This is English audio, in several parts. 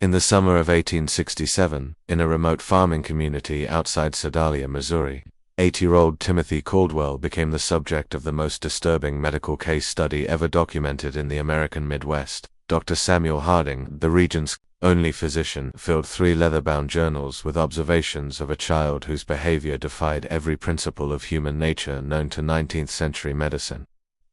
In the summer of 1867, in a remote farming community outside Sedalia, Missouri, 8-year-old Timothy Caldwell became the subject of the most disturbing medical case study ever documented in the American Midwest. Dr. Samuel Harding, the region's only physician, filled 3 leather-bound journals with observations of a child whose behavior defied every principle of human nature known to 19th-century medicine.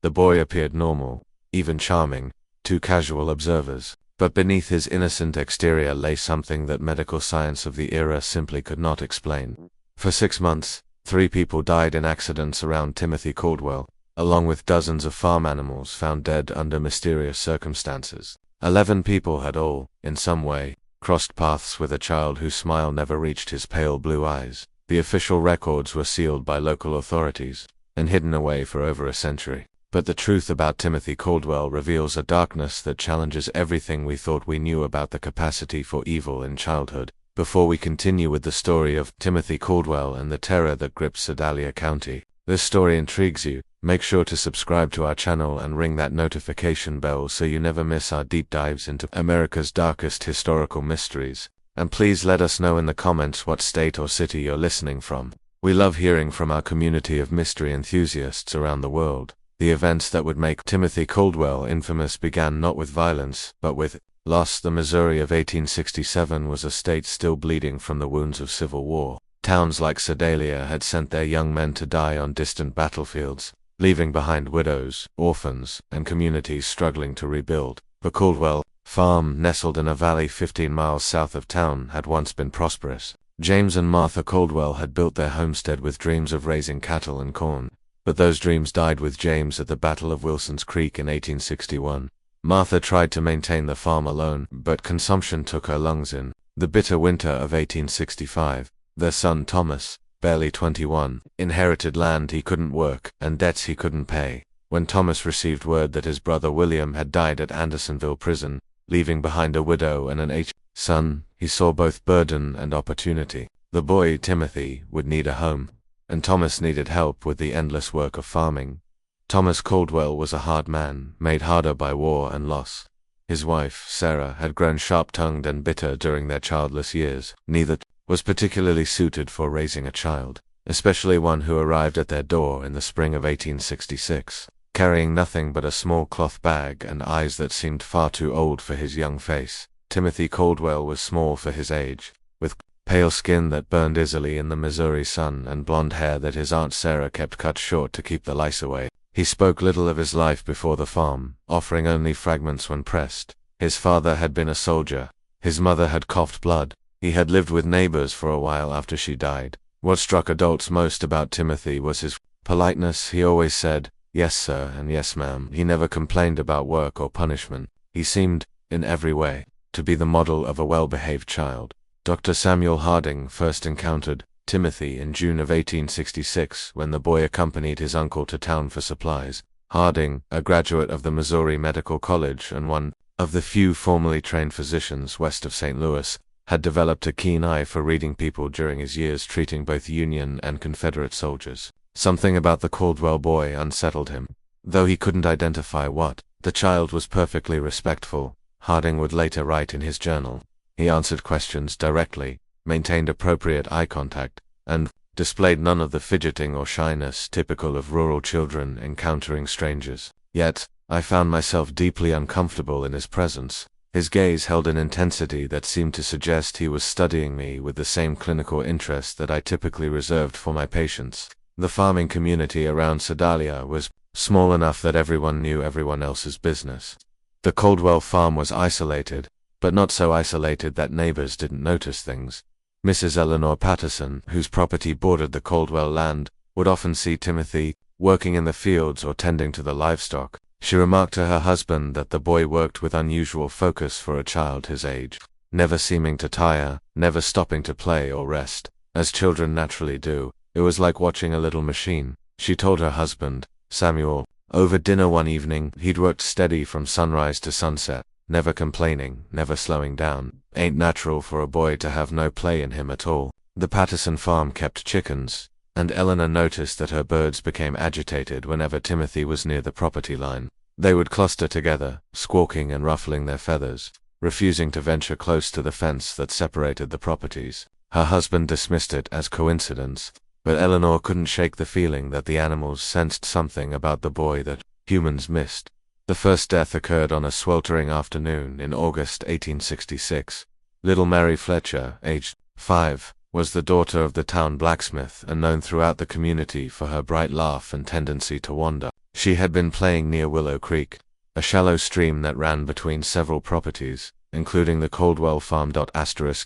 The boy appeared normal, even charming, to casual observers, but beneath his innocent exterior lay something that medical science of the era simply could not explain. For 6 months, 3 people died in accidents around Timothy Caldwell, along with dozens of farm animals found dead under mysterious circumstances. 11 people had all, in some way, crossed paths with a child whose smile never reached his pale blue eyes. The official records were sealed by local authorities and hidden away for over a century. But the truth about Timothy Caldwell reveals a darkness that challenges everything we thought we knew about the capacity for evil in childhood. Before we continue with the story of Timothy Caldwell and the terror that grips Sedalia County, this story intrigues you, make sure to subscribe to our channel and ring that notification bell so you never miss our deep dives into America's darkest historical mysteries. And please let us know in the comments what state or city you're listening from. We love hearing from our community of mystery enthusiasts around the world. The events that would make Timothy Caldwell infamous began not with violence, but with loss. The Missouri of 1867 was a state still bleeding from the wounds of civil war. Towns like Sedalia had sent their young men to die on distant battlefields, leaving behind widows, orphans, and communities struggling to rebuild. The Caldwell farm, nestled in a valley 15 miles south of town, had once been prosperous. James and Martha Caldwell had built their homestead with dreams of raising cattle and corn, but those dreams died with James at the Battle of Wilson's Creek in 1861. Martha tried to maintain the farm alone, but consumption took her lungs in. The bitter winter of 1865, their son Thomas, barely 21, inherited land he couldn't work and debts he couldn't pay. When Thomas received word that his brother William had died at Andersonville Prison, leaving behind a widow and an son, he saw both burden and opportunity. The boy, Timothy, would need a home, and Thomas needed help with the endless work of farming. Thomas Caldwell was a hard man, made harder by war and loss. His wife, Sarah, had grown sharp-tongued and bitter during their childless years. Neither was particularly suited for raising a child, especially one who arrived at their door in the spring of 1866, carrying nothing but a small cloth bag and eyes that seemed far too old for his young face. Timothy Caldwell was small for his age, with pale skin that burned easily in the Missouri sun and blonde hair that his Aunt Sarah kept cut short to keep the lice away. He spoke little of his life before the farm, offering only fragments when pressed. His father had been a soldier. His mother had coughed blood. He had lived with neighbors for a while after she died. What struck adults most about Timothy was his politeness. He always said, "Yes, sir," and "Yes, ma'am." He never complained about work or punishment. He seemed, in every way, to be the model of a well-behaved child. Dr. Samuel Harding first encountered Timothy in June of 1866 when the boy accompanied his uncle to town for supplies. Harding, a graduate of the Missouri Medical College and one of the few formally trained physicians west of St. Louis, had developed a keen eye for reading people during his years treating both Union and Confederate soldiers. Something about the Caldwell boy unsettled him, though he couldn't identify what. The child was perfectly respectful, Harding would later write in his journal. He answered questions directly, maintained appropriate eye contact, and displayed none of the fidgeting or shyness typical of rural children encountering strangers. Yet, I found myself deeply uncomfortable in his presence. His gaze held an intensity that seemed to suggest he was studying me with the same clinical interest that I typically reserved for my patients. The farming community around Sedalia was small enough that everyone knew everyone else's business. The Caldwell farm was isolated, but not so isolated that neighbors didn't notice things. Mrs. Eleanor Patterson, whose property bordered the Caldwell land, would often see Timothy working in the fields or tending to the livestock. She remarked to her husband that the boy worked with unusual focus for a child his age, never seeming to tire, never stopping to play or rest. As children naturally do, it was like watching a little machine. She told her husband, Samuel, over dinner one evening, he'd worked steady from sunrise to sunset, never complaining, never slowing down. Ain't natural for a boy to have no play in him at all. The Patterson farm kept chickens, and Eleanor noticed that her birds became agitated whenever Timothy was near the property line. They would cluster together, squawking and ruffling their feathers, refusing to venture close to the fence that separated the properties. Her husband dismissed it as coincidence, but Eleanor couldn't shake the feeling that the animals sensed something about the boy that humans missed. The first death occurred on a sweltering afternoon in August 1866. Little Mary Fletcher, aged 5, was the daughter of the town blacksmith and known throughout the community for her bright laugh and tendency to wander. She had been playing near Willow Creek, a shallow stream that ran between several properties, including the Caldwell farm.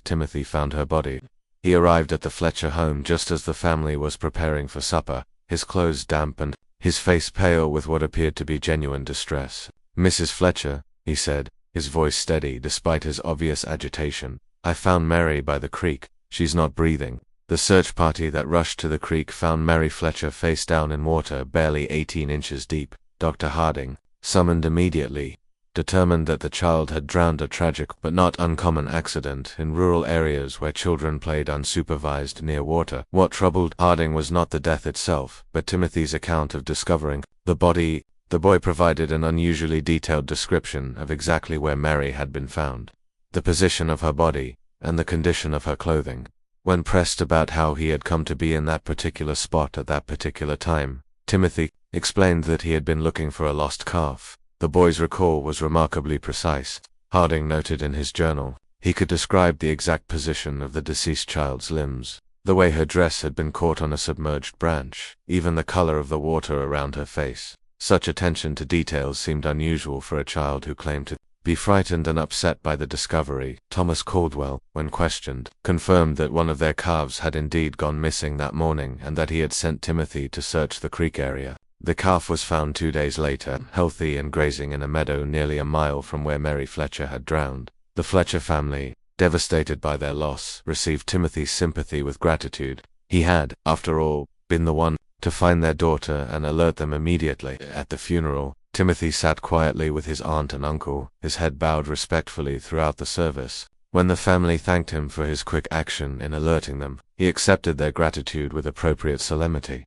Timothy found her body. He arrived at the Fletcher home just as the family was preparing for supper, his clothes damp and his face pale with what appeared to be genuine distress. "Mrs. Fletcher," he said, his voice steady despite his obvious agitation, "I found Mary by the creek. She's not breathing." The search party that rushed to the creek found Mary Fletcher face down in water barely 18 inches deep. Dr. Harding, summoned immediately, determined that the child had drowned, a tragic but not uncommon accident in rural areas where children played unsupervised near water. What troubled Harding was not the death itself, but Timothy's account of discovering the body. The boy provided an unusually detailed description of exactly where Mary had been found, the position of her body, and the condition of her clothing. When pressed about how he had come to be in that particular spot at that particular time, Timothy explained that he had been looking for a lost calf. The boy's recall was remarkably precise. Harding noted in his journal, he could describe the exact position of the deceased child's limbs, the way her dress had been caught on a submerged branch, even the color of the water around her face. Such attention to details seemed unusual for a child who claimed to be frightened and upset by the discovery. Thomas Caldwell, when questioned, confirmed that one of their calves had indeed gone missing that morning and that he had sent Timothy to search the creek area. The calf was found 2 days later, healthy and grazing in a meadow nearly a mile from where Mary Fletcher had drowned. The Fletcher family, devastated by their loss, received Timothy's sympathy with gratitude. He had, after all, been the one to find their daughter and alert them immediately. At the funeral, Timothy sat quietly with his aunt and uncle, his head bowed respectfully throughout the service. When the family thanked him for his quick action in alerting them, he accepted their gratitude with appropriate solemnity.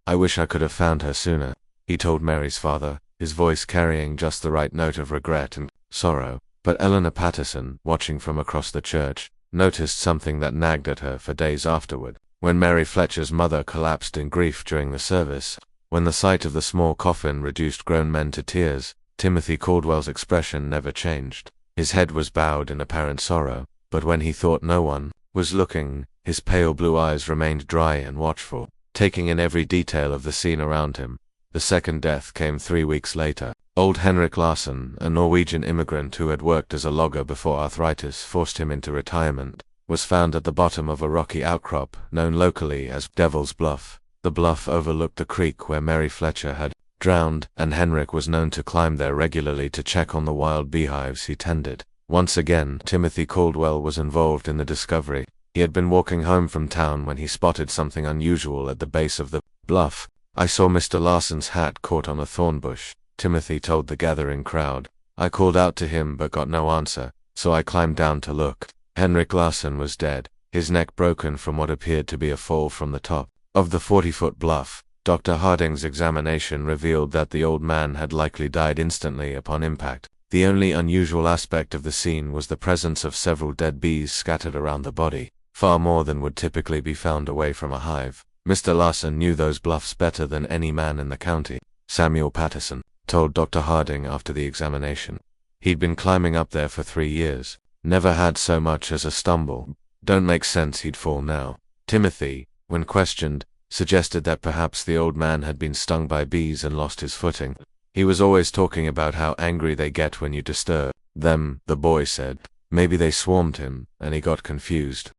"I wish I could have found her sooner," he told Mary's father, his voice carrying just the right note of regret and sorrow. But Eleanor Patterson, watching from across the church, noticed something that nagged at her for days afterward. When Mary Fletcher's mother collapsed in grief during the service, when the sight of the small coffin reduced grown men to tears, Timothy Caldwell's expression never changed. His head was bowed in apparent sorrow, but when he thought no one was looking, his pale blue eyes remained dry and watchful, taking in every detail of the scene around him. The second death came 3 weeks later. Old Henrik Larsson, a Norwegian immigrant who had worked as a logger before arthritis forced him into retirement, was found at the bottom of a rocky outcrop known locally as Devil's Bluff. The bluff overlooked the creek where Mary Fletcher had drowned, and Henrik was known to climb there regularly to check on the wild beehives he tended. Once again, Timothy Caldwell was involved in the discovery. He had been walking home from town when he spotted something unusual at the base of the bluff. "I saw Mr. Larson's hat caught on a thorn bush," Timothy told the gathering crowd. "I called out to him but got no answer, so I climbed down to look." Henrik Larsson was dead, his neck broken from what appeared to be a fall from the top of the 40-foot bluff. Dr. Harding's examination revealed that the old man had likely died instantly upon impact. The only unusual aspect of the scene was the presence of several dead bees scattered around the body, far more than would typically be found away from a hive. "Mr. Larson knew those bluffs better than any man in the county," Samuel Patterson told Dr. Harding after the examination. "He'd been climbing up there for 3 years. Never had so much as a stumble. Don't make sense he'd fall now." Timothy, when questioned, suggested that perhaps the old man had been stung by bees and lost his footing. "He was always talking about how angry they get when you disturb them," the boy said. "Maybe they swarmed him, and he got confused."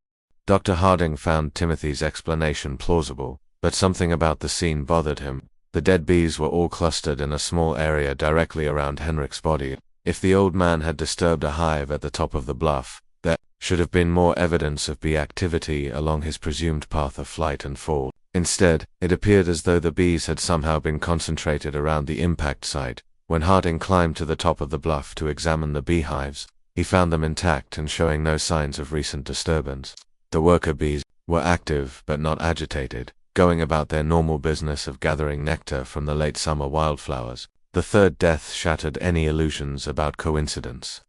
Dr. Harding found Timothy's explanation plausible, but something about the scene bothered him. The dead bees were all clustered in a small area directly around Henrik's body. If the old man had disturbed a hive at the top of the bluff, there should have been more evidence of bee activity along his presumed path of flight and fall. Instead, it appeared as though the bees had somehow been concentrated around the impact site. When Harding climbed to the top of the bluff to examine the beehives, he found them intact and showing no signs of recent disturbance. The worker bees were active but not agitated, going about their normal business of gathering nectar from the late summer wildflowers. The third death shattered any illusions about coincidence.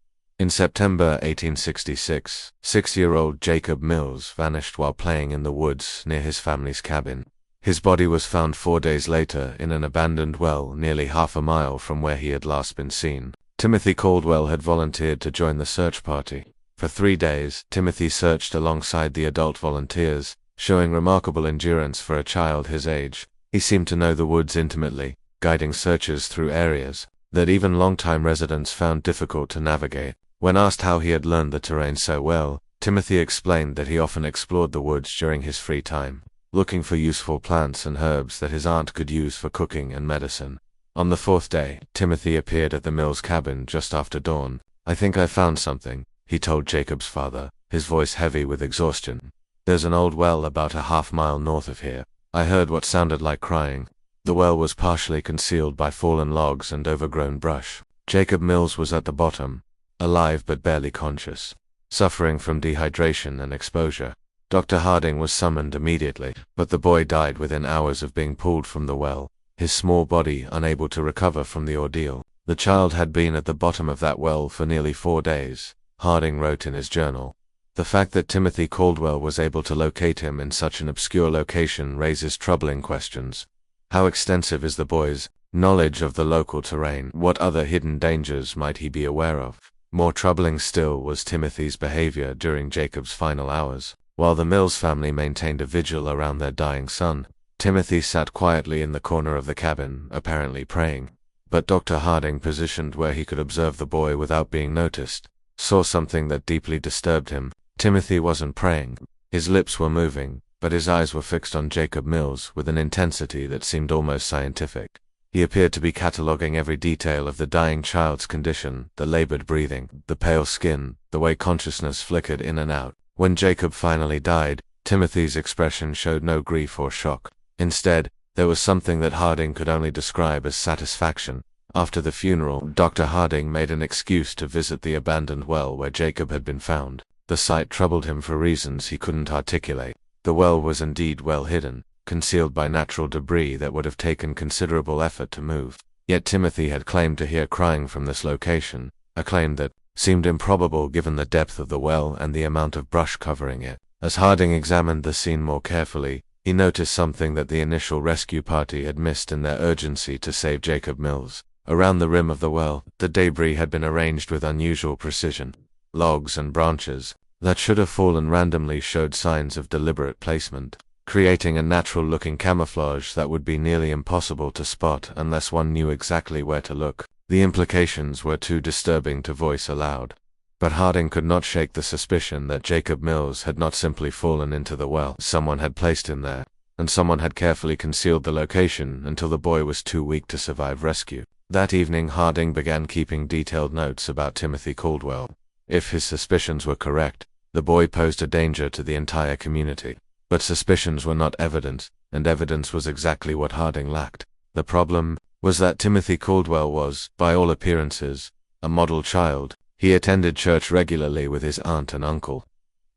In September 1866, 6-year-old Jacob Mills vanished while playing in the woods near his family's cabin. His body was found 4 days later in an abandoned well nearly half a mile from where he had last been seen. Timothy Caldwell had volunteered to join the search party. For 3 days, Timothy searched alongside the adult volunteers, showing remarkable endurance for a child his age. He seemed to know the woods intimately, guiding searchers through areas that even longtime residents found difficult to navigate. When asked how he had learned the terrain so well, Timothy explained that he often explored the woods during his free time, looking for useful plants and herbs that his aunt could use for cooking and medicine. On the 4th day, Timothy appeared at the Mills cabin just after dawn. "I think I found something," he told Jacob's father, his voice heavy with exhaustion. "There's an old well about a half-mile north of here. I heard what sounded like crying." The well was partially concealed by fallen logs and overgrown brush. Jacob Mills was at the bottom, alive but barely conscious, suffering from dehydration and exposure. Dr. Harding was summoned immediately, but the boy died within hours of being pulled from the well, his small body unable to recover from the ordeal. The child had been at the bottom of that well for nearly 4 days, Harding wrote in his journal. The fact that Timothy Caldwell was able to locate him in such an obscure location raises troubling questions. How extensive is the boy's knowledge of the local terrain? What other hidden dangers might he be aware of? More troubling still was Timothy's behavior during Jacob's final hours. While the Mills family maintained a vigil around their dying son, Timothy sat quietly in the corner of the cabin, apparently praying. But Dr. Harding, positioned where he could observe the boy without being noticed, saw something that deeply disturbed him. Timothy wasn't praying. His lips were moving, but his eyes were fixed on Jacob Mills with an intensity that seemed almost scientific. He appeared to be cataloging every detail of the dying child's condition, the labored breathing, the pale skin, the way consciousness flickered in and out. When Jacob finally died, Timothy's expression showed no grief or shock. Instead, there was something that Harding could only describe as satisfaction. After the funeral, Dr. Harding made an excuse to visit the abandoned well where Jacob had been found. The sight troubled him for reasons he couldn't articulate. The well was indeed well hidden, concealed by natural debris that would have taken considerable effort to move. Yet Timothy had claimed to hear crying from this location, a claim that seemed improbable given the depth of the well and the amount of brush covering it. As Harding examined the scene more carefully, he noticed something that the initial rescue party had missed in their urgency to save Jacob Mills. Around the rim of the well, the debris had been arranged with unusual precision. Logs and branches that should have fallen randomly showed signs of deliberate placement, creating a natural-looking camouflage that would be nearly impossible to spot unless one knew exactly where to look. The implications were too disturbing to voice aloud. But Harding could not shake the suspicion that Jacob Mills had not simply fallen into the well. Someone had placed him there, and someone had carefully concealed the location until the boy was too weak to survive rescue. That evening, Harding began keeping detailed notes about Timothy Caldwell. If his suspicions were correct, the boy posed a danger to the entire community. But suspicions were not evidence, and evidence was exactly what Harding lacked. The problem was that Timothy Caldwell was, by all appearances, a model child. He attended church regularly with his aunt and uncle,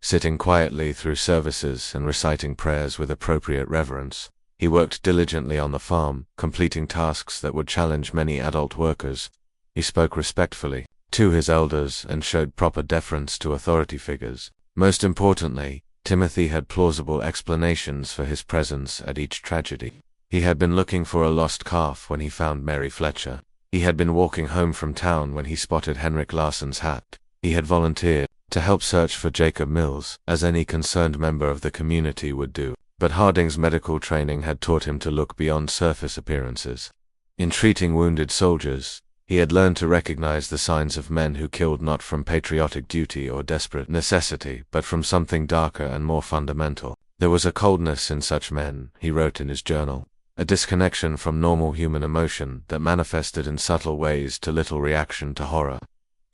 sitting quietly through services and reciting prayers with appropriate reverence. He worked diligently on the farm, completing tasks that would challenge many adult workers. He spoke respectfully to his elders and showed proper deference to authority figures. Most importantly, Timothy had plausible explanations for his presence at each tragedy. He had been looking for a lost calf when he found Mary Fletcher. He had been walking home from town when he spotted Henrik Larsson's hat. He had volunteered to help search for Jacob Mills, as any concerned member of the community would do. But Harding's medical training had taught him to look beyond surface appearances. In treating wounded soldiers, he had learned to recognize the signs of men who killed not from patriotic duty or desperate necessity, but from something darker and more fundamental. There was a coldness in such men, he wrote in his journal, a disconnection from normal human emotion that manifested in subtle ways to little reaction to horror.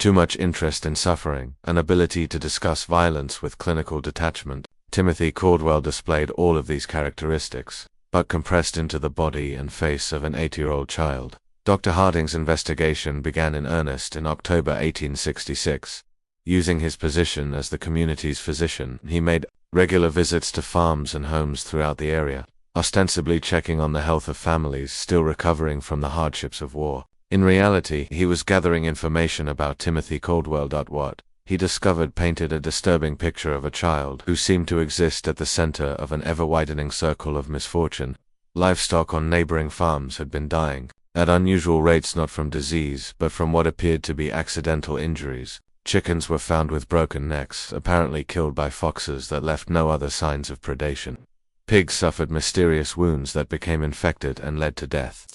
Too much interest in suffering, an ability to discuss violence with clinical detachment. Timothy Caldwell displayed all of these characteristics, but compressed into the body and face of an 8-year-old child. Dr. Harding's investigation began in earnest in October 1866. Using his position as the community's physician, he made regular visits to farms and homes throughout the area, ostensibly checking on the health of families still recovering from the hardships of war. In reality, he was gathering information about Timothy Caldwell. What he discovered painted a disturbing picture of a child who seemed to exist at the center of an ever-widening circle of misfortune. Livestock on neighboring farms had been dying, at unusual rates, not from disease, but from what appeared to be accidental injuries. Chickens were found with broken necks, apparently killed by foxes that left no other signs of predation. Pigs suffered mysterious wounds that became infected and led to death.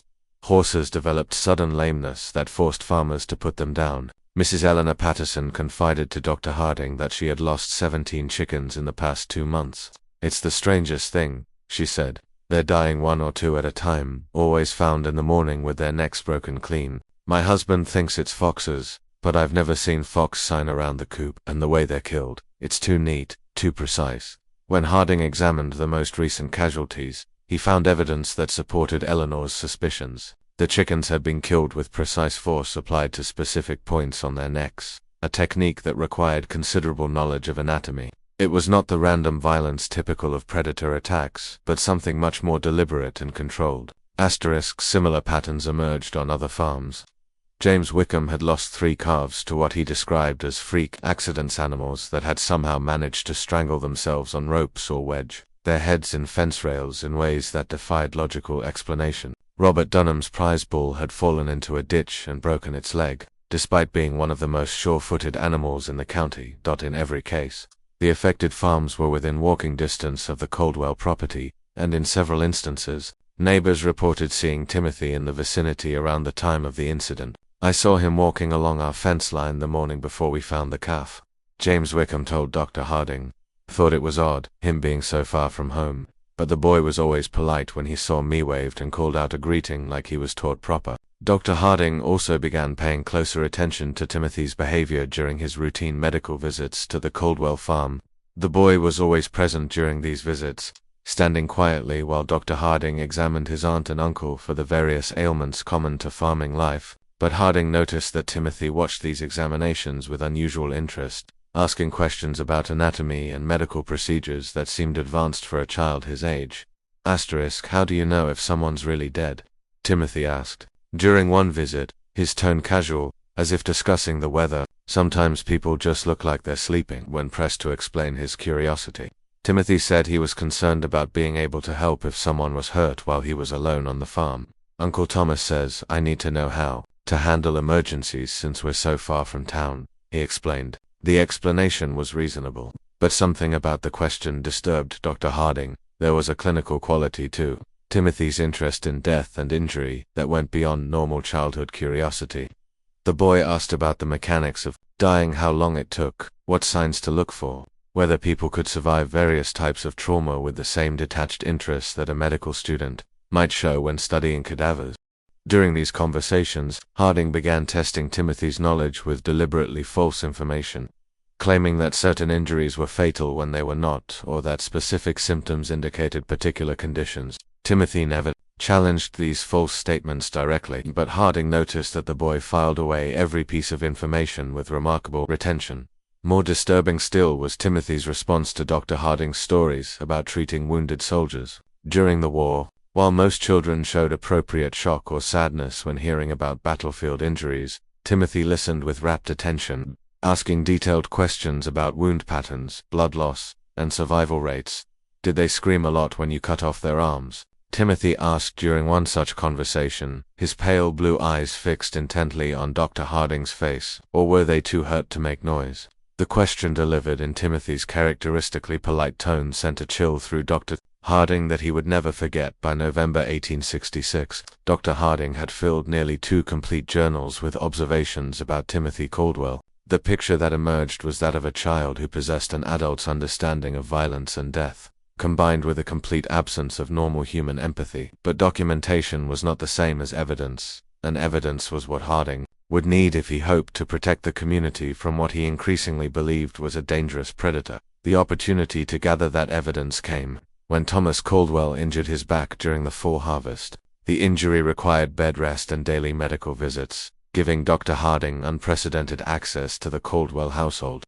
Horses developed sudden lameness that forced farmers to put them down. Mrs. Eleanor Patterson confided to Dr. Harding that she had lost 17 chickens in the past 2 months. "It's the strangest thing," she said. "They're dying 1 or 2 at a time, always found in the morning with their necks broken clean. My husband thinks it's foxes, but I've never seen fox sign around the coop, and the way they're killed, it's too neat, too precise." When Harding examined the most recent casualties, he found evidence that supported Eleanor's suspicions. The chickens had been killed with precise force applied to specific points on their necks, a technique that required considerable knowledge of anatomy. It was not the random violence typical of predator attacks, but something much more deliberate and controlled. Similar patterns emerged on other farms. James Wickham had lost 3 calves to what he described as freak accidents, animals that had somehow managed to strangle themselves on ropes or wedge their heads in fence rails in ways that defied logical explanation. Robert Dunham's prize bull had fallen into a ditch and broken its leg, despite being one of the most sure-footed animals in the county. In every case, the affected farms were within walking distance of the Caldwell property, and in several instances, neighbors reported seeing Timothy in the vicinity around the time of the incident. "I saw him walking along our fence line the morning before we found the calf," James Wickham told Dr. Harding. "Thought it was odd, him being so far from home, but the boy was always polite when he saw me, waved and called out a greeting like he was taught proper." Dr. Harding also began paying closer attention to Timothy's behavior during his routine medical visits to the Caldwell farm. The boy was always present during these visits, standing quietly while Dr. Harding examined his aunt and uncle for the various ailments common to farming life. But Harding noticed that Timothy watched these examinations with unusual interest, asking questions about anatomy and medical procedures that seemed advanced for a child his age. "How do you know if someone's really dead?" Timothy asked. During one visit, his tone casual, as if discussing the weather. "Sometimes people just look like they're sleeping," when pressed to explain his curiosity. Timothy said he was concerned about being able to help if someone was hurt while he was alone on the farm. "Uncle Thomas says I need to know how to handle emergencies since we're so far from town," he explained. The explanation was reasonable, but something about the question disturbed Dr. Harding. There was a clinical quality to Timothy's interest in death and injury that went beyond normal childhood curiosity. The boy asked about the mechanics of dying, how long it took, what signs to look for, whether people could survive various types of trauma with the same detached interest that a medical student might show when studying cadavers. During these conversations, Harding began testing Timothy's knowledge with deliberately false information, claiming that certain injuries were fatal when they were not, or that specific symptoms indicated particular conditions. Timothy never challenged these false statements directly, but Harding noticed that the boy filed away every piece of information with remarkable retention. More disturbing still was Timothy's response to Dr. Harding's stories about treating wounded soldiers during the war. While most children showed appropriate shock or sadness when hearing about battlefield injuries, Timothy listened with rapt attention, asking detailed questions about wound patterns, blood loss, and survival rates. "Did they scream a lot when you cut off their arms?" Timothy asked during one such conversation, his pale blue eyes fixed intently on Dr. Harding's face. "Or were they too hurt to make noise?" The question, delivered in Timothy's characteristically polite tone, sent a chill through Dr. Harding that he would never forget. By November 1866, Dr. Harding had filled nearly 2 complete journals with observations about Timothy Caldwell. The picture that emerged was that of a child who possessed an adult's understanding of violence and death, combined with a complete absence of normal human empathy. But documentation was not the same as evidence, and evidence was what Harding would need if he hoped to protect the community from what he increasingly believed was a dangerous predator. The opportunity to gather that evidence came when Thomas Caldwell injured his back during the fall harvest. The injury required bed rest and daily medical visits, giving Dr. Harding unprecedented access to the Caldwell household.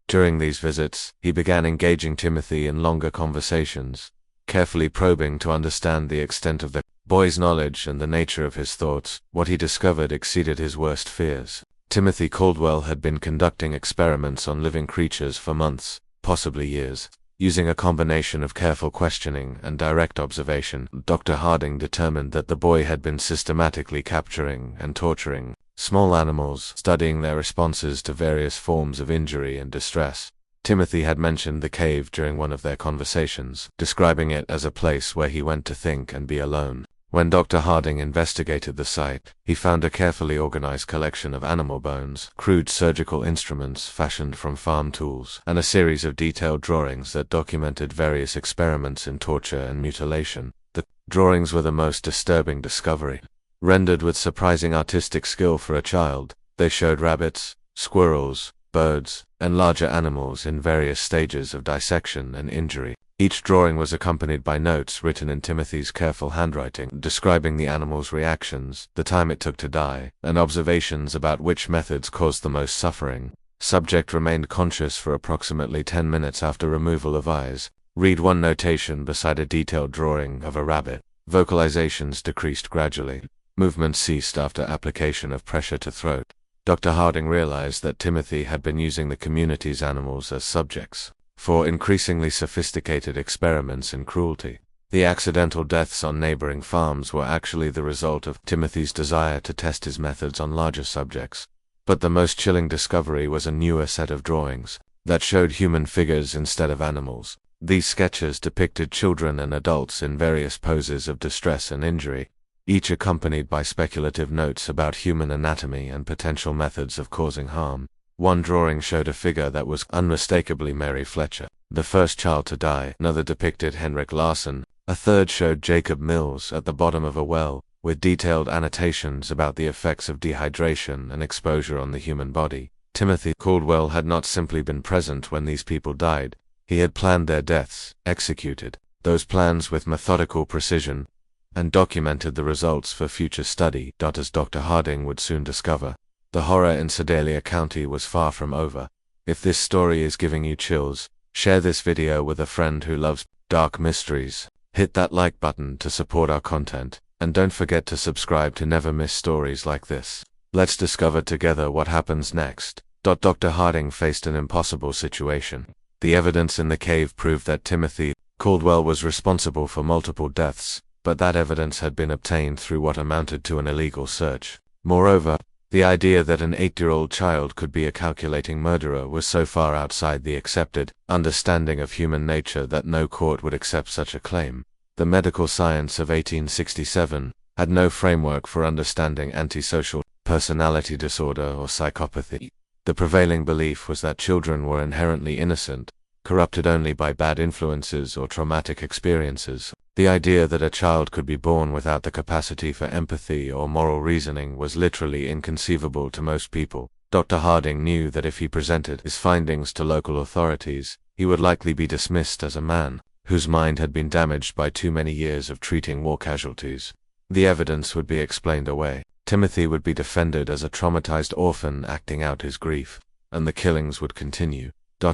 During these visits, he began engaging Timothy in longer conversations, carefully probing to understand the extent of the boy's knowledge and the nature of his thoughts, what he discovered exceeded his worst fears. Timothy Caldwell had been conducting experiments on living creatures for months, possibly years. Using a combination of careful questioning and direct observation, Dr. Harding determined that the boy had been systematically capturing and torturing small animals, studying their responses to various forms of injury and distress. Timothy had mentioned the cave during one of their conversations, describing it as a place where he went to think and be alone. When Dr. Harding investigated the site, he found a carefully organized collection of animal bones, crude surgical instruments fashioned from farm tools, and a series of detailed drawings that documented various experiments in torture and mutilation. The drawings were the most disturbing discovery. Rendered with surprising artistic skill for a child, they showed rabbits, squirrels, birds, and larger animals in various stages of dissection and injury. Each drawing was accompanied by notes written in Timothy's careful handwriting, describing the animal's reactions, the time it took to die, and observations about which methods caused the most suffering. Subject remained conscious for approximately 10 minutes after removal of eyes. Read one notation beside a detailed drawing of a rabbit. Vocalizations decreased gradually. Movement ceased after application of pressure to throat. Dr. Harding realized that Timothy had been using the community's animals as subjects for increasingly sophisticated experiments in cruelty. The accidental deaths on neighboring farms were actually the result of Timothy's desire to test his methods on larger subjects. But the most chilling discovery was a newer set of drawings that showed human figures instead of animals. These sketches depicted children and adults in various poses of distress and injury, each accompanied by speculative notes about human anatomy and potential methods of causing harm. One drawing showed a figure that was unmistakably Mary Fletcher, the first child to die. Another depicted Henrik Larsson. A third showed Jacob Mills at the bottom of a well, with detailed annotations about the effects of dehydration and exposure on the human body. Timothy Caldwell had not simply been present when these people died, he had planned their deaths, executed those plans with methodical precision, and documented the results for future study. As Dr. Harding would soon discover, the horror in Sedalia County was far from over. If this story is giving you chills, share this video with a friend who loves dark mysteries. Hit that like button to support our content, and don't forget to subscribe to never miss stories like this. Let's discover together what happens next. Dr. Harding faced an impossible situation. The evidence in the cave proved that Timothy Caldwell was responsible for multiple deaths, but that evidence had been obtained through what amounted to an illegal search. Moreover, the idea that an 8-year-old child could be a calculating murderer was so far outside the accepted understanding of human nature that no court would accept such a claim. The medical science of 1867 had no framework for understanding antisocial personality disorder or psychopathy. The prevailing belief was that children were inherently innocent, corrupted only by bad influences or traumatic experiences. The idea that a child could be born without the capacity for empathy or moral reasoning was literally inconceivable to most people. Dr. Harding knew that if he presented his findings to local authorities, he would likely be dismissed as a man whose mind had been damaged by too many years of treating war casualties. The evidence would be explained away. Timothy would be defended as a traumatized orphan acting out his grief, and the killings would continue.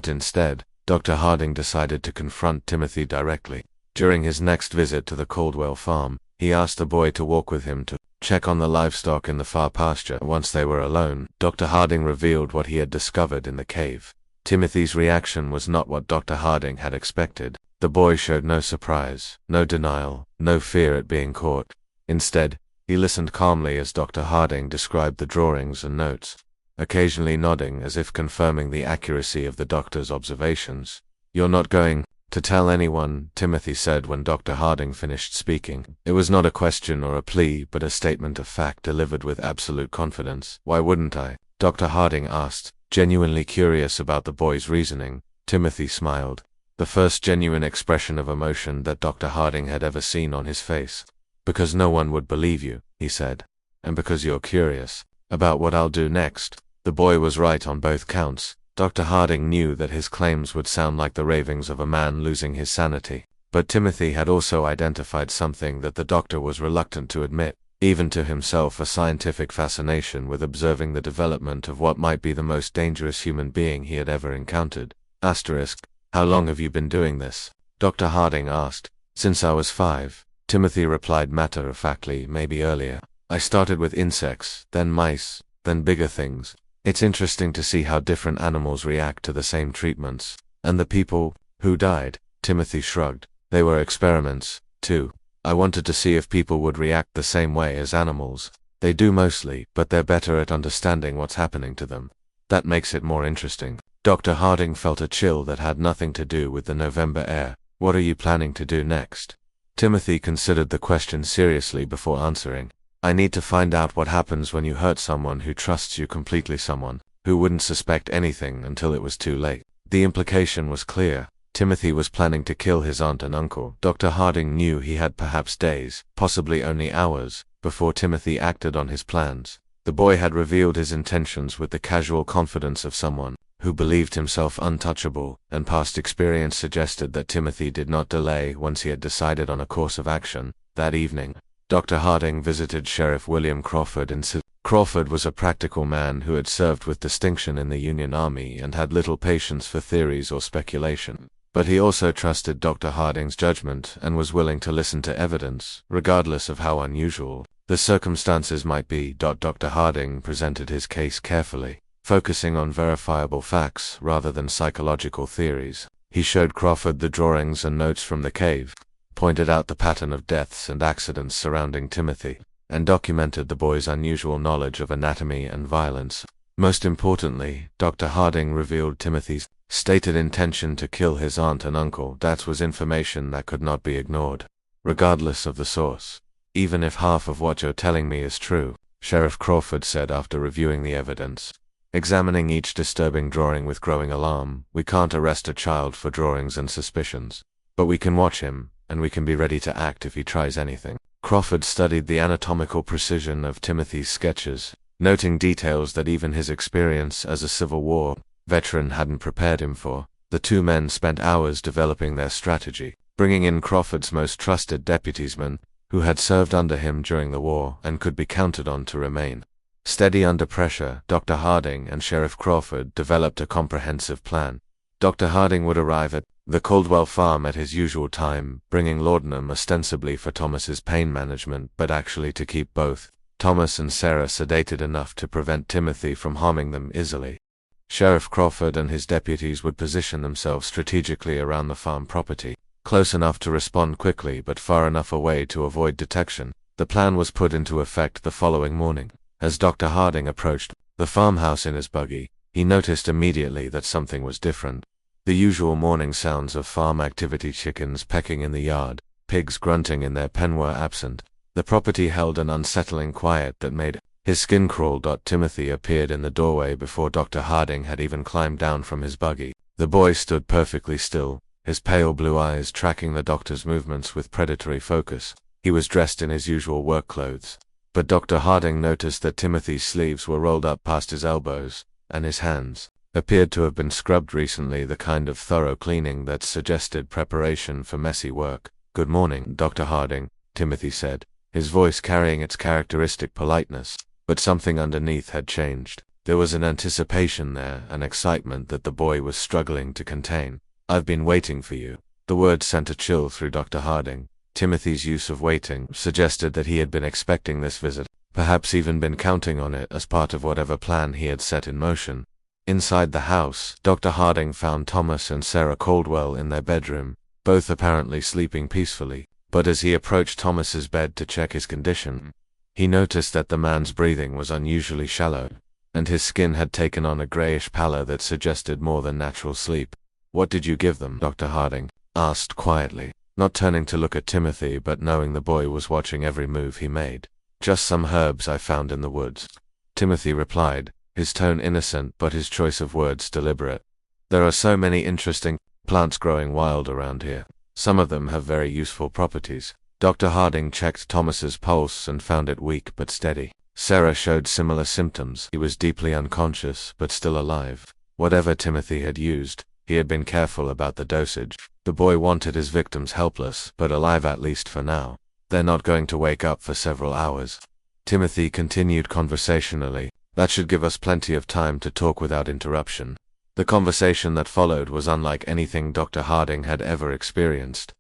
Instead, Dr. Harding decided to confront Timothy directly. During his next visit to the Caldwell farm, he asked the boy to walk with him to check on the livestock in the far pasture. Once they were alone, Dr. Harding revealed what he had discovered in the cave. Timothy's reaction was not what Dr. Harding had expected. The boy showed no surprise, no denial, no fear at being caught. Instead, he listened calmly as Dr. Harding described the drawings and notes, occasionally nodding as if confirming the accuracy of the doctor's observations. "You're not going to tell anyone," Timothy said when Dr. Harding finished speaking. It was not a question or a plea, but a statement of fact delivered with absolute confidence. "Why wouldn't I?" Dr. Harding asked, genuinely curious about the boy's reasoning. Timothy smiled, the first genuine expression of emotion that Dr. Harding had ever seen on his face. "Because no one would believe you," he said, "and because you're curious about what I'll do next." The boy was right on both counts. Dr. Harding knew that his claims would sound like the ravings of a man losing his sanity. But Timothy had also identified something that the doctor was reluctant to admit, even to himself: a scientific fascination with observing the development of what might be the most dangerous human being he had ever encountered. How long have you been doing this? Dr. Harding asked. "Since I was 5. Timothy replied matter-of-factly, maybe earlier. I started with insects, then mice, then bigger things. It's interesting to see how different animals react to the same treatments. And the people who died, Timothy shrugged. They were experiments, too. I wanted to see if people would react the same way as animals. They do mostly, but they're better at understanding what's happening to them. That makes it more interesting. Dr. Harding felt a chill that had nothing to do with the November air. What are you planning to do next? Timothy considered the question seriously before answering. I need to find out what happens when you hurt someone who trusts you completely, someone who wouldn't suspect anything until it was too late. The implication was clear. Timothy was planning to kill his aunt and uncle. Dr. Harding knew he had perhaps days, possibly only hours, before Timothy acted on his plans. The boy had revealed his intentions with the casual confidence of someone who believed himself untouchable, and past experience suggested that Timothy did not delay once he had decided on a course of action. That evening, Dr. Harding visited Sheriff William Crawford in St. Crawford was a practical man who had served with distinction in the Union Army and had little patience for theories or speculation. But he also trusted Dr. Harding's judgment and was willing to listen to evidence, regardless of how unusual the circumstances might be. Dr. Harding presented his case carefully, focusing on verifiable facts rather than psychological theories. He showed Crawford the drawings and notes from the cave, pointed out the pattern of deaths and accidents surrounding Timothy, and documented the boy's unusual knowledge of anatomy and violence. Most importantly, Dr. Harding revealed Timothy's stated intention to kill his aunt and uncle. That was information that could not be ignored, regardless of the source. Even if half of what you're telling me is true, Sheriff Crawford said after reviewing the evidence, examining each disturbing drawing with growing alarm, we can't arrest a child for drawings and suspicions. But we can watch him, and we can be ready to act if he tries anything. Crawford studied the anatomical precision of Timothy's sketches, noting details that even his experience as a Civil War veteran hadn't prepared him for. The two men spent hours developing their strategy, bringing in Crawford's most trusted deputiesmen, who had served under him during the war and could be counted on to remain steady under pressure. Dr. Harding and Sheriff Crawford developed a comprehensive plan. Dr. Harding would arrive at the Caldwell farm at his usual time, bringing laudanum ostensibly for Thomas's pain management but actually to keep both Thomas and Sarah sedated enough to prevent Timothy from harming them easily. Sheriff Crawford and his deputies would position themselves strategically around the farm property, close enough to respond quickly but far enough away to avoid detection. The plan was put into effect the following morning. As Dr. Harding approached the farmhouse in his buggy, he noticed immediately that something was different. The usual morning sounds of farm activity, chickens pecking in the yard, pigs grunting in their pen, were absent. The property held an unsettling quiet that made his skin crawl. Timothy appeared in the doorway before Dr. Harding had even climbed down from his buggy. The boy stood perfectly still, his pale blue eyes tracking the doctor's movements with predatory focus. He was dressed in his usual work clothes, but Dr. Harding noticed that Timothy's sleeves were rolled up past his elbows, and his hands appeared to have been scrubbed recently, the kind of thorough cleaning that suggested preparation for messy work. "Good morning, Dr. Harding," Timothy said, his voice carrying its characteristic politeness. But something underneath had changed. There was an anticipation there, an excitement that the boy was struggling to contain. "I've been waiting for you." The word sent a chill through Dr. Harding. Timothy's use of waiting suggested that he had been expecting this visit, perhaps even been counting on it as part of whatever plan he had set in motion. Inside the house, Dr. Harding found Thomas and Sarah Caldwell in their bedroom, both apparently sleeping peacefully. But as he approached Thomas's bed to check his condition, he noticed that the man's breathing was unusually shallow, and his skin had taken on a grayish pallor that suggested more than natural sleep. "What did you give them?" Dr. Harding asked quietly, not turning to look at Timothy but knowing the boy was watching every move he made. "Just some herbs I found in the woods," Timothy replied, his tone innocent but his choice of words deliberate. "There are so many interesting plants growing wild around here. Some of them have very useful properties." Dr. Harding checked Thomas's pulse and found it weak but steady. Sarah showed similar symptoms. He was deeply unconscious but still alive. Whatever Timothy had used, he had been careful about the dosage. The boy wanted his victims helpless but alive, at least for now. "They're not going to wake up for several hours," Timothy continued conversationally. "That should give us plenty of time to talk without interruption." The conversation that followed was unlike anything Dr. Harding had ever experienced.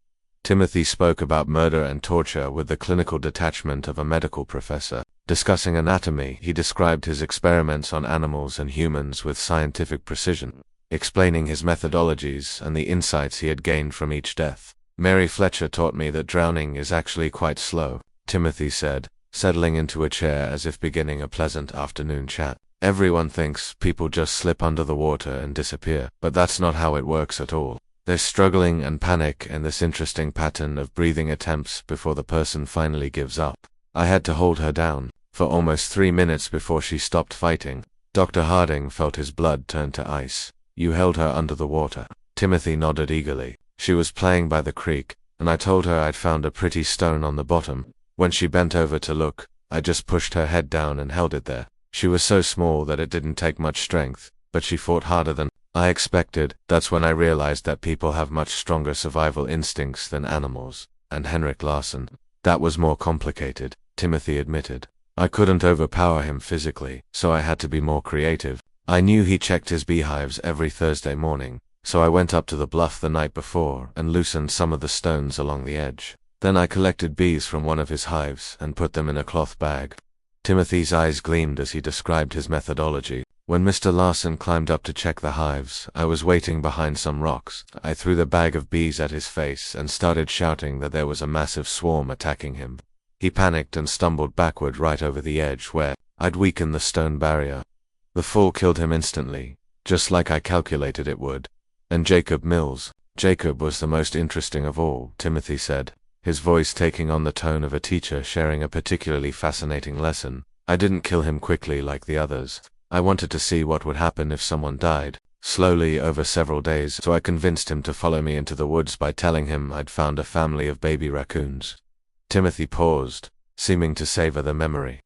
Timothy spoke about murder and torture with the clinical detachment of a medical professor. Discussing anatomy, he described his experiments on animals and humans with scientific precision, explaining his methodologies and the insights he had gained from each death. Mary Fletcher taught me that drowning is actually quite slow, Timothy said, settling into a chair as if beginning a pleasant afternoon chat. Everyone thinks people just slip under the water and disappear, but that's not how it works at all. There's struggling and panic and this interesting pattern of breathing attempts before the person finally gives up. I had to hold her down for almost 3 minutes before she stopped fighting. Dr. Harding felt his blood turn to ice. You held her under the water. Timothy nodded eagerly. She was playing by the creek, and I told her I'd found a pretty stone on the bottom. When she bent over to look, I just pushed her head down and held it there. She was so small that it didn't take much strength, but she fought harder than I expected. That's when I realized that people have much stronger survival instincts than animals. And Henrik Larsson. That was more complicated, Timothy admitted. I couldn't overpower him physically, so I had to be more creative. I knew he checked his beehives every Thursday morning, so I went up to the bluff the night before and loosened some of the stones along the edge. Then I collected bees from one of his hives and put them in a cloth bag. Timothy's eyes gleamed as he described his methodology. When Mr. Larsson climbed up to check the hives, I was waiting behind some rocks. I threw the bag of bees at his face and started shouting that there was a massive swarm attacking him. He panicked and stumbled backward right over the edge where I'd weakened the stone barrier. The fall killed him instantly, just like I calculated it would. And Jacob Mills. Jacob was the most interesting of all, Timothy said, his voice taking on the tone of a teacher sharing a particularly fascinating lesson. I didn't kill him quickly like the others. I wanted to see what would happen if someone died, slowly over several days, so I convinced him to follow me into the woods by telling him I'd found a family of baby raccoons. Timothy paused, seeming to savor the memory.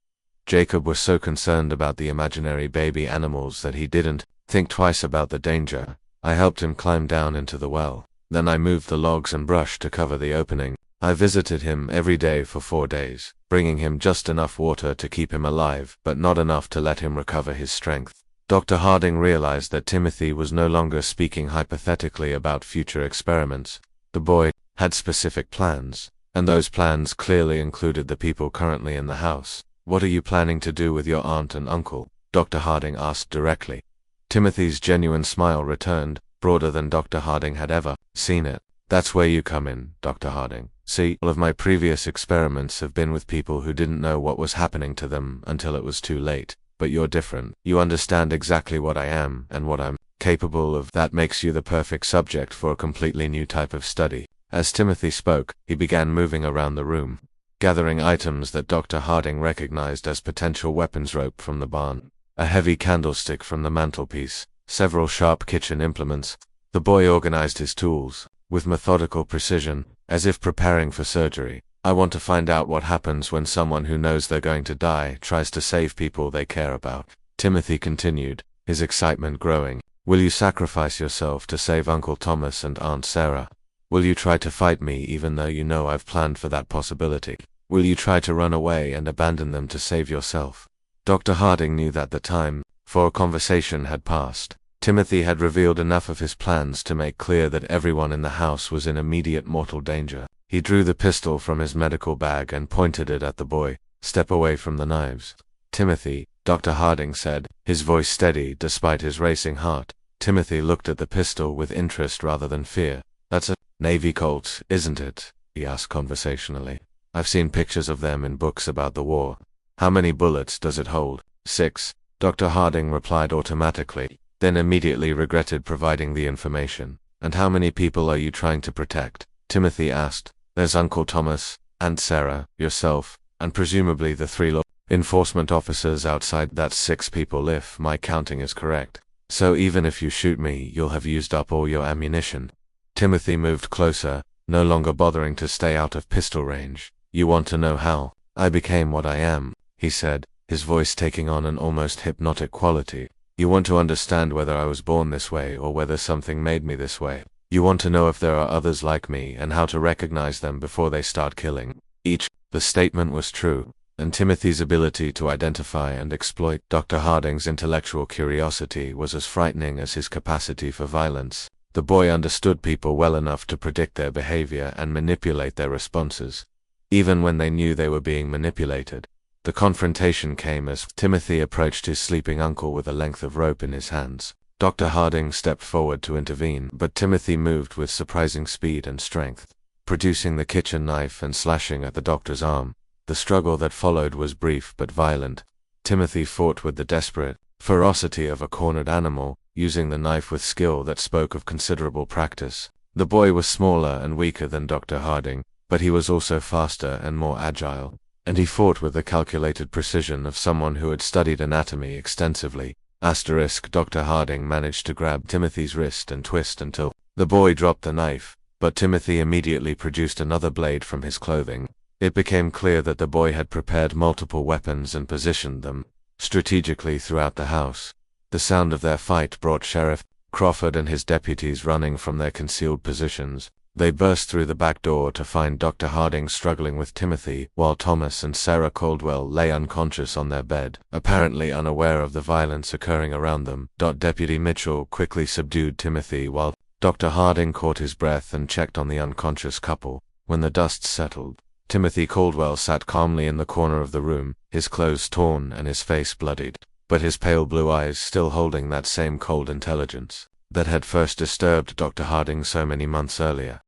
Jacob was so concerned about the imaginary baby animals that he didn't think twice about the danger. I helped him climb down into the well. Then I moved the logs and brush to cover the opening. I visited him every day for 4 days, bringing him just enough water to keep him alive, but not enough to let him recover his strength. Dr. Harding realized that Timothy was no longer speaking hypothetically about future experiments. The boy had specific plans, and those plans clearly included the people currently in the house. What are you planning to do with your aunt and uncle? Dr. Harding asked directly. Timothy's genuine smile returned, broader than Dr. Harding had ever seen it. That's where you come in, Dr. Harding. See, all of my previous experiments have been with people who didn't know what was happening to them until it was too late. But you're different. You understand exactly what I am and what I'm capable of. That makes you the perfect subject for a completely new type of study. As Timothy spoke, he began moving around the room, gathering items that Dr. Harding recognized as potential weapons: rope from the barn, a heavy candlestick from the mantelpiece, several sharp kitchen implements. The boy organized his tools with methodical precision, as if preparing for surgery. I want to find out what happens when someone who knows they're going to die tries to save people they care about. Timothy continued, his excitement growing. Will you sacrifice yourself to save Uncle Thomas and Aunt Sarah? Will you try to fight me even though you know I've planned for that possibility? Will you try to run away and abandon them to save yourself? Dr. Harding knew that the time for a conversation had passed. Timothy had revealed enough of his plans to make clear that everyone in the house was in immediate mortal danger. He drew the pistol from his medical bag and pointed it at the boy. Step away from the knives. Timothy, Dr. Harding said, his voice steady despite his racing heart. Timothy looked at the pistol with interest rather than fear. That's a Navy Colt, isn't it? He asked conversationally. I've seen pictures of them in books about the war. How many bullets does it hold? 6. Dr. Harding replied automatically, then immediately regretted providing the information. And how many people are you trying to protect? Timothy asked. There's Uncle Thomas, Aunt Sarah, yourself, and presumably the 3 law enforcement officers outside. That's 6 people if my counting is correct. So even if you shoot me, you'll have used up all your ammunition. Timothy moved closer, no longer bothering to stay out of pistol range. You want to know how I became what I am, he said, his voice taking on an almost hypnotic quality. You want to understand whether I was born this way or whether something made me this way. You want to know if there are others like me and how to recognize them before they start killing. The statement was true, and Timothy's ability to identify and exploit Dr. Harding's intellectual curiosity was as frightening as his capacity for violence. The boy understood people well enough to predict their behavior and manipulate their responses, even when they knew they were being manipulated. The confrontation came as Timothy approached his sleeping uncle with a length of rope in his hands. Dr. Harding stepped forward to intervene, but Timothy moved with surprising speed and strength, producing the kitchen knife and slashing at the doctor's arm. The struggle that followed was brief but violent. Timothy fought with the desperate ferocity of a cornered animal, using the knife with skill that spoke of considerable practice. The boy was smaller and weaker than Dr. Harding, but he was also faster and more agile, and he fought with the calculated precision of someone who had studied anatomy extensively. Dr. Harding managed to grab Timothy's wrist and twist until the boy dropped the knife, but Timothy immediately produced another blade from his clothing. It became clear that the boy had prepared multiple weapons and positioned them strategically throughout the house. The sound of their fight brought Sheriff Crawford and his deputies running from their concealed positions. They burst through the back door to find Dr. Harding struggling with Timothy, while Thomas and Sarah Caldwell lay unconscious on their bed, apparently unaware of the violence occurring around them. Deputy Mitchell quickly subdued Timothy while Dr. Harding caught his breath and checked on the unconscious couple. When the dust settled, Timothy Caldwell sat calmly in the corner of the room, his clothes torn and his face bloodied, but his pale blue eyes still holding that same cold intelligence that had first disturbed Dr. Harding so many months earlier.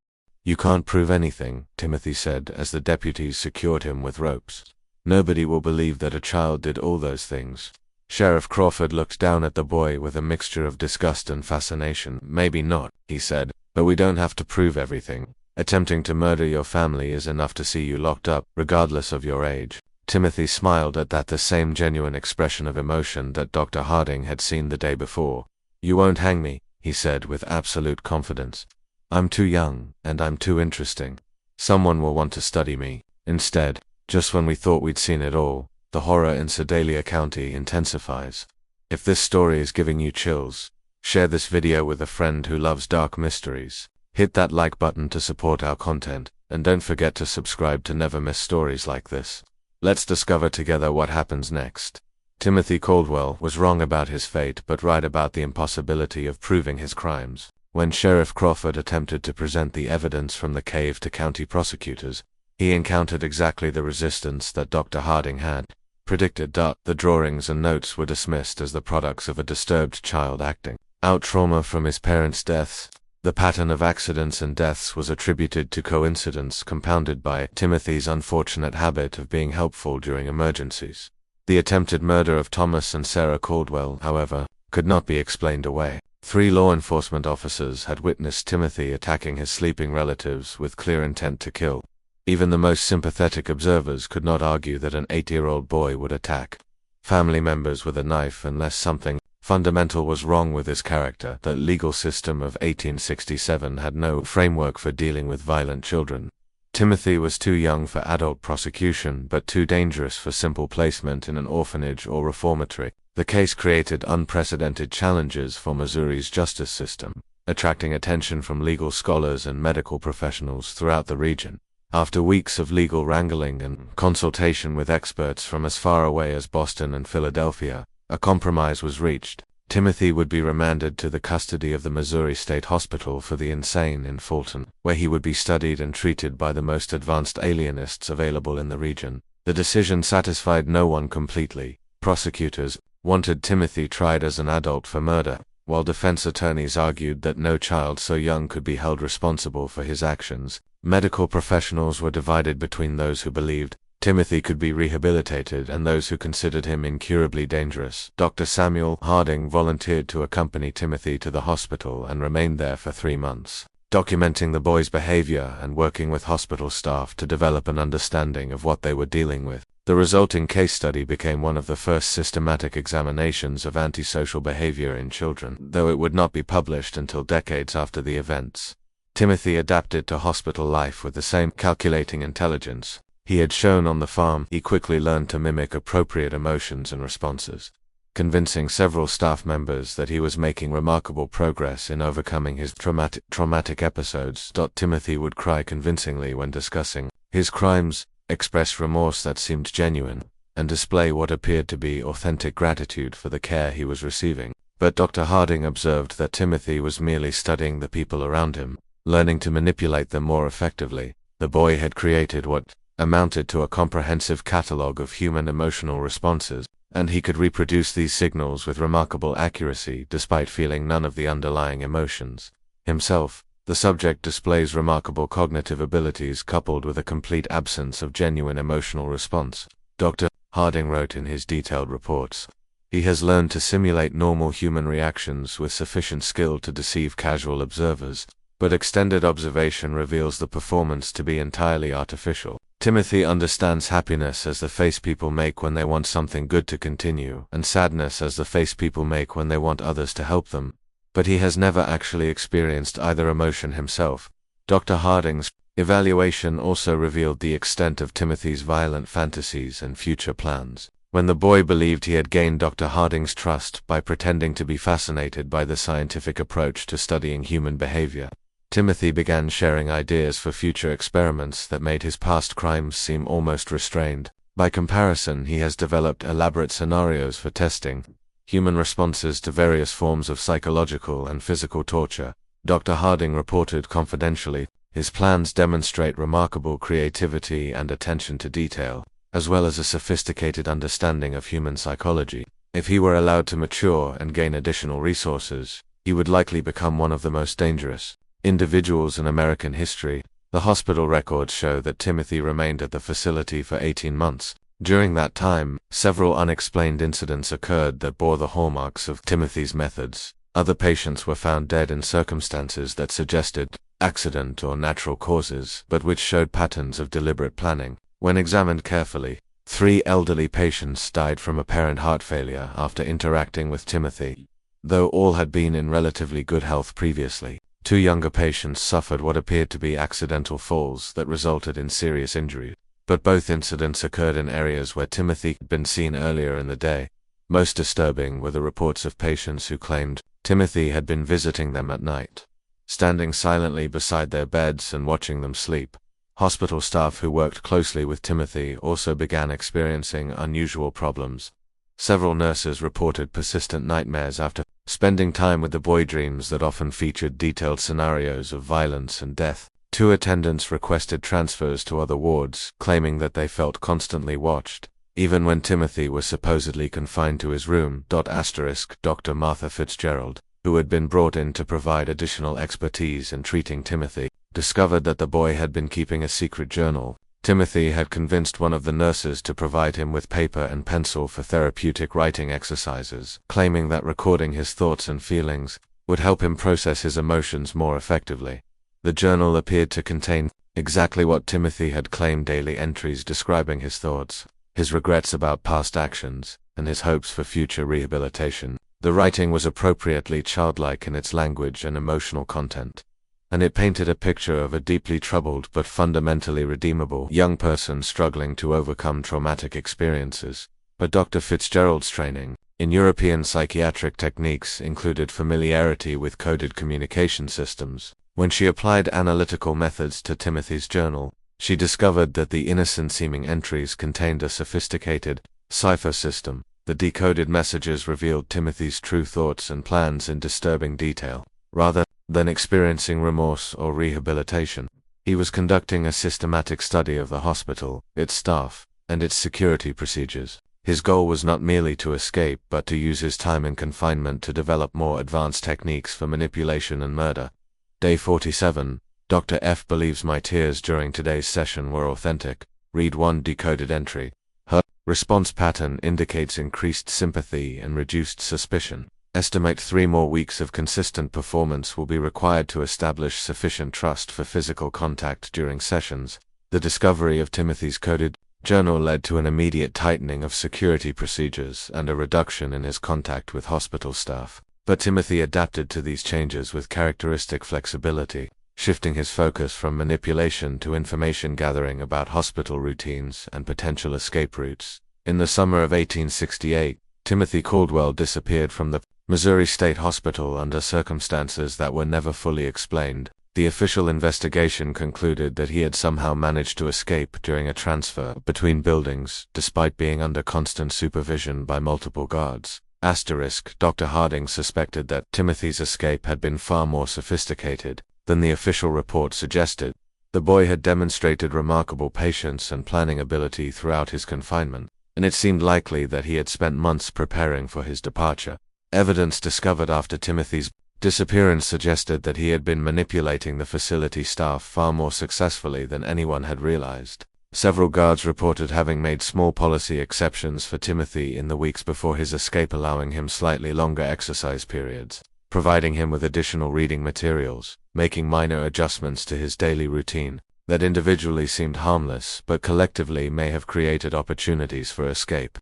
"You can't prove anything," Timothy said as the deputies secured him with ropes. "Nobody will believe that a child did all those things." Sheriff Crawford looked down at the boy with a mixture of disgust and fascination. "Maybe not," he said, "but we don't have to prove everything. Attempting to murder your family is enough to see you locked up, regardless of your age." Timothy smiled at that, the same genuine expression of emotion that Dr. Harding had seen the day before. "You won't hang me," he said with absolute confidence. "I'm too young, and I'm too interesting. Someone will want to study me." Instead, just when we thought we'd seen it all, the horror in Sedalia County intensifies. If this story is giving you chills, share this video with a friend who loves dark mysteries. Hit that like button to support our content, and don't forget to subscribe to never miss stories like this. Let's discover together what happens next. Timothy Caldwell was wrong about his fate but right about the impossibility of proving his crimes. When Sheriff Crawford attempted to present the evidence from the cave to county prosecutors, he encountered exactly the resistance that Dr. Harding had predicted. The drawings and notes were dismissed as the products of a disturbed child acting out trauma from his parents' deaths. The pattern of accidents and deaths was attributed to coincidence compounded by Timothy's unfortunate habit of being helpful during emergencies. The attempted murder of Thomas and Sarah Caldwell, however, could not be explained away. 3 law enforcement officers had witnessed Timothy attacking his sleeping relatives with clear intent to kill. Even the most sympathetic observers could not argue that an 8-year-old boy would attack family members with a knife unless something fundamental was wrong with his character. The legal system of 1867 had no framework for dealing with violent children. Timothy was too young for adult prosecution but too dangerous for simple placement in an orphanage or reformatory. The case created unprecedented challenges for Missouri's justice system, attracting attention from legal scholars and medical professionals throughout the region. After weeks of legal wrangling and consultation with experts from as far away as Boston and Philadelphia, a compromise was reached. Timothy would be remanded to the custody of the Missouri State Hospital for the Insane in Fulton, where he would be studied and treated by the most advanced alienists available in the region. The decision satisfied no one completely. Prosecutors wanted Timothy tried as an adult for murder, while defense attorneys argued that no child so young could be held responsible for his actions. Medical professionals were divided between those who believed Timothy could be rehabilitated and those who considered him incurably dangerous. Dr. Samuel Harding volunteered to accompany Timothy to the hospital and remained there for 3 months, documenting the boy's behavior and working with hospital staff to develop an understanding of what they were dealing with. The resulting case study became one of the first systematic examinations of antisocial behavior in children, though it would not be published until decades after the events. Timothy adapted to hospital life with the same calculating intelligence he had shown on the farm. He quickly learned to mimic appropriate emotions and responses, convincing several staff members that he was making remarkable progress in overcoming his traumatic episodes. Timothy would cry convincingly when discussing his crimes, express remorse that seemed genuine, and display what appeared to be authentic gratitude for the care he was receiving. But Dr. Harding observed that Timothy was merely studying the people around him, learning to manipulate them more effectively. The boy had created what amounted to a comprehensive catalogue of human emotional responses, and he could reproduce these signals with remarkable accuracy despite feeling none of the underlying emotions. Himself, the subject displays remarkable cognitive abilities coupled with a complete absence of genuine emotional response. Dr. Harding wrote in his detailed reports, "He has learned to simulate normal human reactions with sufficient skill to deceive casual observers, but extended observation reveals the performance to be entirely artificial. Timothy understands happiness as the face people make when they want something good to continue, and sadness as the face people make when they want others to help them, but he has never actually experienced either emotion himself." Dr. Harding's evaluation also revealed the extent of Timothy's violent fantasies and future plans. When the boy believed he had gained Dr. Harding's trust by pretending to be fascinated by the scientific approach to studying human behavior, Timothy began sharing ideas for future experiments that made his past crimes seem almost restrained. By comparison, he has developed elaborate scenarios for testing human responses to various forms of psychological and physical torture. Dr. Harding reported confidentially, "His plans demonstrate remarkable creativity and attention to detail, as well as a sophisticated understanding of human psychology. If he were allowed to mature and gain additional resources, he would likely become one of the most dangerous individuals in American history." The hospital records show that Timothy remained at the facility for 18 months. During that time, several unexplained incidents occurred that bore the hallmarks of Timothy's methods. Other patients were found dead in circumstances that suggested accident or natural causes, but which showed patterns of deliberate planning. When examined carefully, 3 elderly patients died from apparent heart failure after interacting with Timothy, though all had been in relatively good health previously. 2 younger patients suffered what appeared to be accidental falls that resulted in serious injury, but both incidents occurred in areas where Timothy had been seen earlier in the day. Most disturbing were the reports of patients who claimed Timothy had been visiting them at night, standing silently beside their beds and watching them sleep. Hospital staff who worked closely with Timothy also began experiencing unusual problems. Several nurses reported persistent nightmares after spending time with the boy, dreams that often featured detailed scenarios of violence and death. 2 attendants requested transfers to other wards, claiming that they felt constantly watched, even when Timothy was supposedly confined to his room. Dr. Martha Fitzgerald, who had been brought in to provide additional expertise in treating Timothy, discovered that the boy had been keeping a secret journal. Timothy had convinced one of the nurses to provide him with paper and pencil for therapeutic writing exercises, claiming that recording his thoughts and feelings would help him process his emotions more effectively. The journal appeared to contain exactly what Timothy had claimed: daily entries describing his thoughts, his regrets about past actions, and his hopes for future rehabilitation. The writing was appropriately childlike in its language and emotional content, and it painted a picture of a deeply troubled but fundamentally redeemable young person struggling to overcome traumatic experiences. But Dr. Fitzgerald's training in European psychiatric techniques included familiarity with coded communication systems. When she applied analytical methods to Timothy's journal, she discovered that the innocent-seeming entries contained a sophisticated cipher system. The decoded messages revealed Timothy's true thoughts and plans in disturbing detail. Rather than experiencing remorse or rehabilitation, he was conducting a systematic study of the hospital, its staff, and its security procedures. His goal was not merely to escape, but to use his time in confinement to develop more advanced techniques for manipulation and murder. Day 47. Dr. F believes my tears during today's session were authentic. Read 1 decoded entry. Her response pattern indicates increased sympathy and reduced suspicion. Estimate 3 more weeks of consistent performance will be required to establish sufficient trust for physical contact during sessions. The discovery of Timothy's coded journal led to an immediate tightening of security procedures and a reduction in his contact with hospital staff. But Timothy adapted to these changes with characteristic flexibility, shifting his focus from manipulation to information gathering about hospital routines and potential escape routes. In the summer of 1868, Timothy Caldwell disappeared from the Missouri State Hospital under circumstances that were never fully explained. The official investigation concluded that he had somehow managed to escape during a transfer between buildings, despite being under constant supervision by multiple guards. Dr. Harding suspected that Timothy's escape had been far more sophisticated than the official report suggested. The boy had demonstrated remarkable patience and planning ability throughout his confinement, and it seemed likely that he had spent months preparing for his departure. Evidence discovered after Timothy's disappearance suggested that he had been manipulating the facility staff far more successfully than anyone had realized. Several guards reported having made small policy exceptions for Timothy in the weeks before his escape, allowing him slightly longer exercise periods, providing him with additional reading materials, making minor adjustments to his daily routine that individually seemed harmless but collectively may have created opportunities for escape.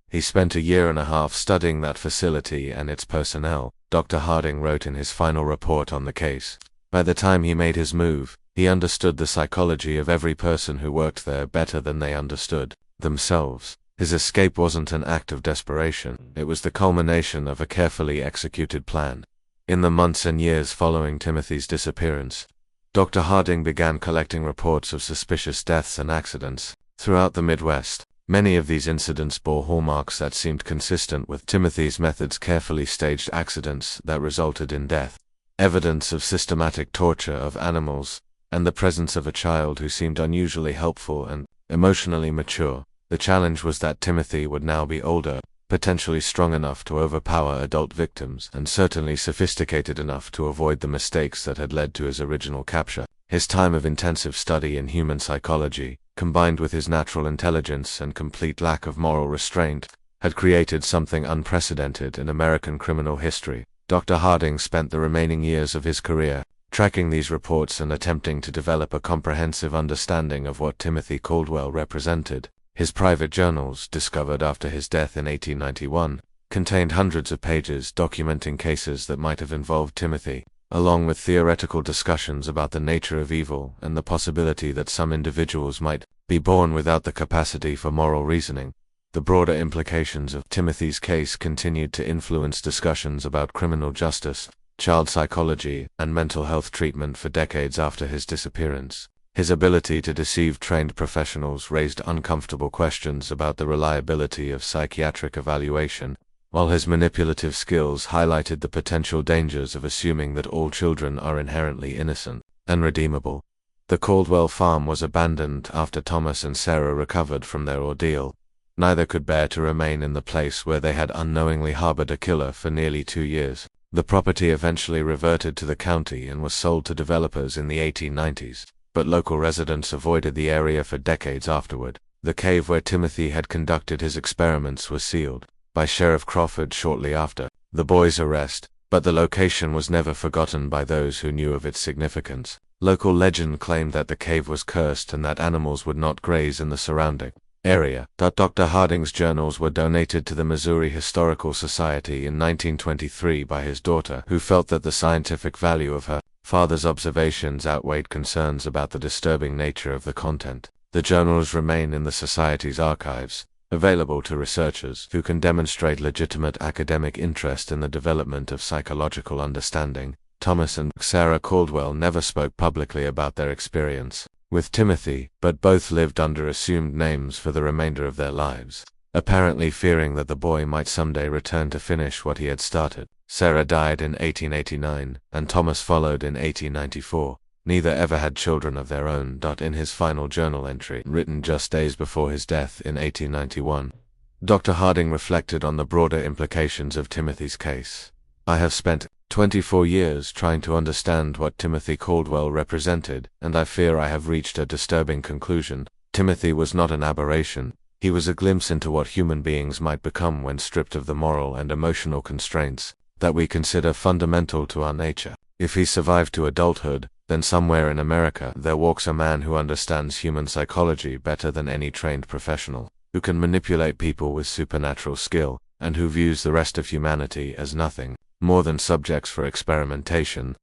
He spent a year and a half studying that facility and its personnel, Dr. Harding wrote in his final report on the case. By the time he made his move, he understood the psychology of every person who worked there better than they understood themselves. His escape wasn't an act of desperation, it was the culmination of a carefully executed plan. In the months and years following Timothy's disappearance, Dr. Harding began collecting reports of suspicious deaths and accidents throughout the Midwest. Many of these incidents bore hallmarks that seemed consistent with Timothy's methods: carefully staged accidents that resulted in death, evidence of systematic torture of animals, and the presence of a child who seemed unusually helpful and emotionally mature. The challenge was that Timothy would now be older, potentially strong enough to overpower adult victims, and certainly sophisticated enough to avoid the mistakes that had led to his original capture. His time of intensive study in human psychology, combined with his natural intelligence and complete lack of moral restraint, had created something unprecedented in American criminal history. Dr. Harding spent the remaining years of his career tracking these reports and attempting to develop a comprehensive understanding of what Timothy Caldwell represented. His private journals, discovered after his death in 1891, contained hundreds of pages documenting cases that might have involved Timothy, along with theoretical discussions about the nature of evil and the possibility that some individuals might be born without the capacity for moral reasoning. The broader implications of Timothy's case continued to influence discussions about criminal justice, child psychology, and mental health treatment for decades after his disappearance. His ability to deceive trained professionals raised uncomfortable questions about the reliability of psychiatric evaluation, while his manipulative skills highlighted the potential dangers of assuming that all children are inherently innocent and redeemable. The Caldwell farm was abandoned after Thomas and Sarah recovered from their ordeal. Neither could bear to remain in the place where they had unknowingly harbored a killer for nearly 2 years. The property eventually reverted to the county and was sold to developers in the 1890s, but local residents avoided the area for decades afterward. The cave where Timothy had conducted his experiments was sealed by Sheriff Crawford shortly after the boy's arrest, but the location was never forgotten by those who knew of its significance. Local legend claimed that the cave was cursed and that animals would not graze in the surrounding area. Dr. Harding's journals were donated to the Missouri Historical Society in 1923 by his daughter, who felt that the scientific value of her father's observations outweighed concerns about the disturbing nature of the content. The journals remain in the Society's archives, available to researchers who can demonstrate legitimate academic interest in the development of psychological understanding. Thomas and Sarah Caldwell never spoke publicly about their experience with Timothy, but both lived under assumed names for the remainder of their lives, apparently fearing that the boy might someday return to finish what he had started. Sarah died in 1889, and Thomas followed in 1894. Neither ever had children of their own. In his final journal entry, written just days before his death in 1891, Dr. Harding reflected on the broader implications of Timothy's case. "I have spent 24 years trying to understand what Timothy Caldwell represented, and I fear I have reached a disturbing conclusion. Timothy was not an aberration. He was a glimpse into what human beings might become when stripped of the moral and emotional constraints that we consider fundamental to our nature. If he survived to adulthood, then somewhere in America there walks a man who understands human psychology better than any trained professional, who can manipulate people with supernatural skill, and who views the rest of humanity as nothing more than subjects for experimentation.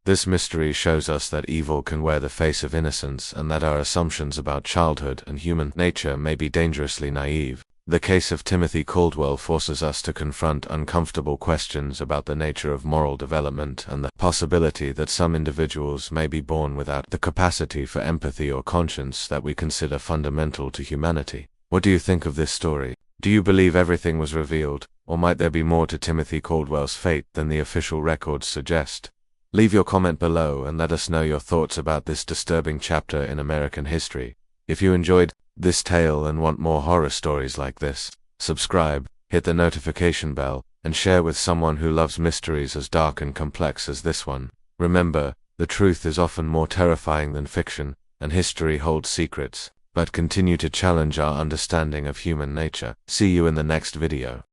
This mystery shows us that evil can wear the face of innocence and that our assumptions about childhood and human nature may be dangerously naive. The case of Timothy Caldwell forces us to confront uncomfortable questions about the nature of moral development and the possibility that some individuals may be born without the capacity for empathy or conscience that we consider fundamental to humanity. What do you think of this story? Do you believe everything was revealed, Or might there be more to Timothy Caldwell's fate than the official records suggest? Leave your comment below and let us know your thoughts about this disturbing chapter in American history. If you enjoyed this tale and want more horror stories like this, subscribe, hit the notification bell, and share with someone who loves mysteries as dark and complex as this one. Remember, the truth is often more terrifying than fiction, and history holds secrets, but continue to challenge our understanding of human nature. See you in the next video.